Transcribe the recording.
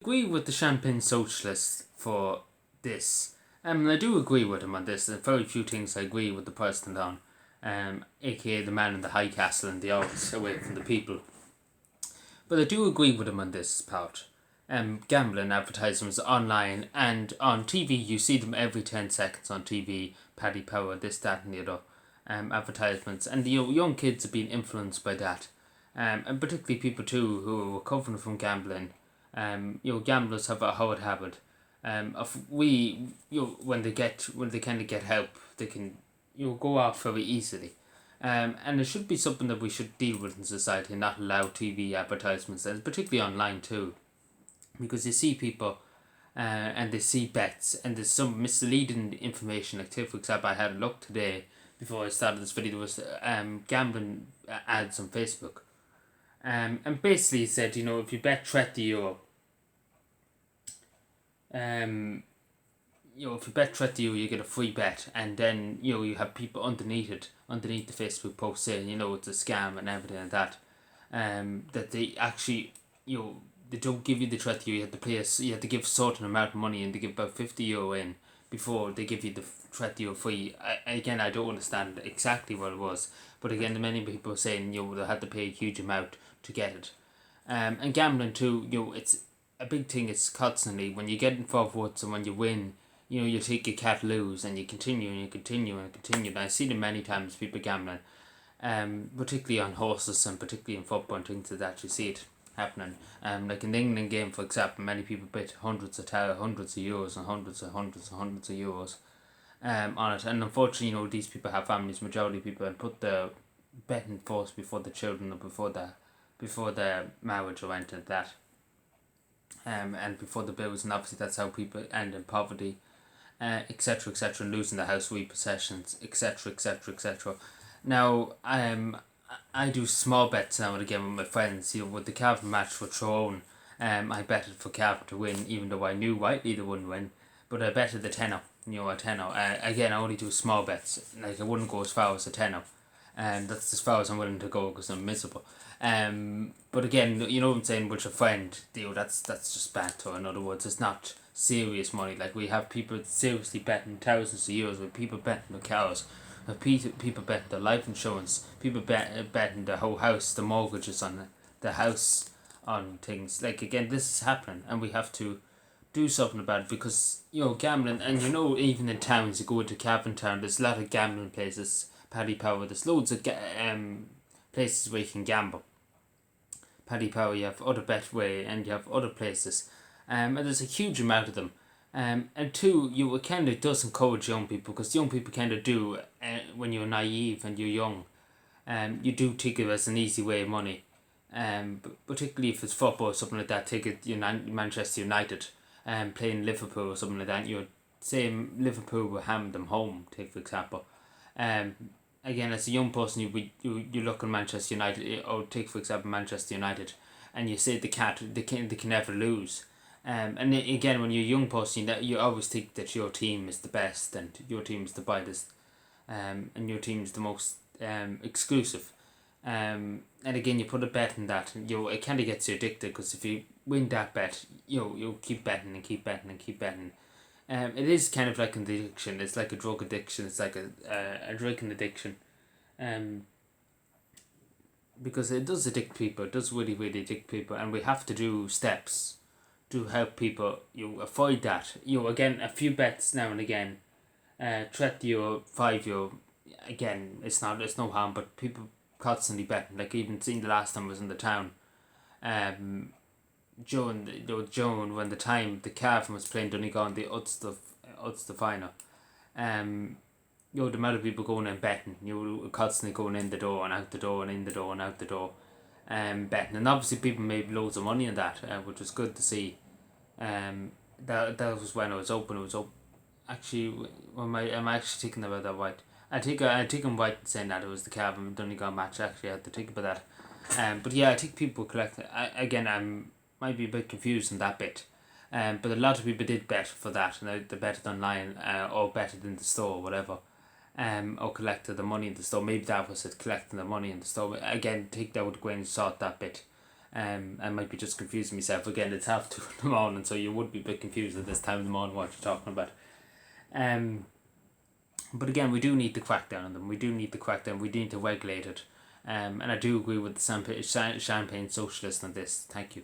Agree with the Champagne Socialists for this. I do agree with him on this. There are very few things I agree with the person on, aka the man in the high castle and the always away from the people. But I do agree with him on this part. Gambling advertisements online and on TV, you see them every 10 seconds on TV. Paddy Power, this, that, and the other. Advertisements, and the young kids are being influenced by that, and particularly people too who are recovering from gambling. Gamblers have a hard habit. When they kind of get help, they can go off very easily. And it should be something that we should deal with in society and not allow TV advertisements, and particularly online too, because you see people, and they see bets, and there's some misleading information. Like, for example, I had a look today before I started this video. There was gambling ads on Facebook, and basically it said, if you bet €30, if you bet €30, you get a free bet, and then you have people underneath the Facebook post saying it's a scam and everything like that. That they actually they don't give you the €30. You have to you have to give a certain amount of money, and they give about €50 in before they give you the €30 free. I don't understand exactly what it was, but again, many people are saying they had to pay a huge amount to get it. And gambling too, it's a big thing. It's constantly when you get involved with and when you win, you take your cat lose, and you continue and you continue and continue. And I see them many times, people gambling, particularly on horses and particularly in football and things like that. You see it happening. Like in the England game, for example, many people bet hundreds of euros and hundreds of euros on it. And unfortunately, these people have families, majority of people, and put the betting first before the children or before the marriage or anything like that. And before the bills, and obviously that's how people end in poverty, etc., etc., and losing the house, repossessions, etc., etc., etc. Now, I do small bets now and again with my friends. With the Cavan match for Tyrone, I betted for Cavan to win, even though I knew Whiteley they wouldn't win. But I betted the tenner, a tenner. Again, I only do small bets. Like, I wouldn't go as far as a tenner. And that's as far as I'm willing to go because I'm miserable. But again, you know what I'm saying, with your friend, that's just banter. In other words, it's not serious money. Like, we have people seriously betting thousands of euros, with people betting the cars, with people betting the life insurance, people betting the whole house, the mortgages on the house, on things. Like, again, this is happening, and we have to do something about it, because gambling, and even in towns, you go into Cavan Town, there's a lot of gambling places. Paddy Power, there's loads of places where you can gamble. Paddy Power, you have other Betway, and you have other places, and there's a huge amount of them. And two, it kind of does encourage young people, because young people kind of do, when you're naive and you're young, you do take it as an easy way of money. Particularly if it's football or something like that, take it Manchester United, playing Liverpool or something like that. You're saying Liverpool will ham them home, take for example. Again, as a young person, you look at Manchester United, or take for example Manchester United, and you say they can never lose. And again, when you're a young person, you always think that your team is the best, and your team is the brightest, and your team is the most exclusive. And again, you put a bet in that, and it kind of gets you addicted, because if you win that bet, you'll keep betting and keep betting and keep betting. It is kind of like an addiction. It's like a drug addiction. It's like a drinking addiction. Because it does addict people. It does really, really addict people. And we have to do steps to help people avoid that. Again, a few bets now and again. €30, €5. Again, it's no harm, but people constantly betting. Like, even seeing the last time I was in the town. Joan, when the Cavan was playing Donegal in the Ulster final, the amount of people going and betting, constantly going in the door and out the door and in the door and out the door, betting, and obviously people made loads of money in that, which was good to see. That was when it was open. It was open. Actually, am I actually thinking about that White? I think I'm right in saying that it was the Cavan Donegal match. Actually, I had to think about that. But yeah, I think people collect. I'm might be a bit confused on that bit. But a lot of people did bet for that, and they betted online, or betted in the store, or whatever, or collected the money in the store. Maybe that was it, collecting the money in the store. Again, take that with a grain of salt, that bit. I might be just confusing myself again. It's 2:30 in the morning, so you would be a bit confused at this time of the morning what you're talking about. But again, we do need to crack down on them. We do need to crack down. We need to regulate it. And I do agree with the champagne socialist on this. Thank you.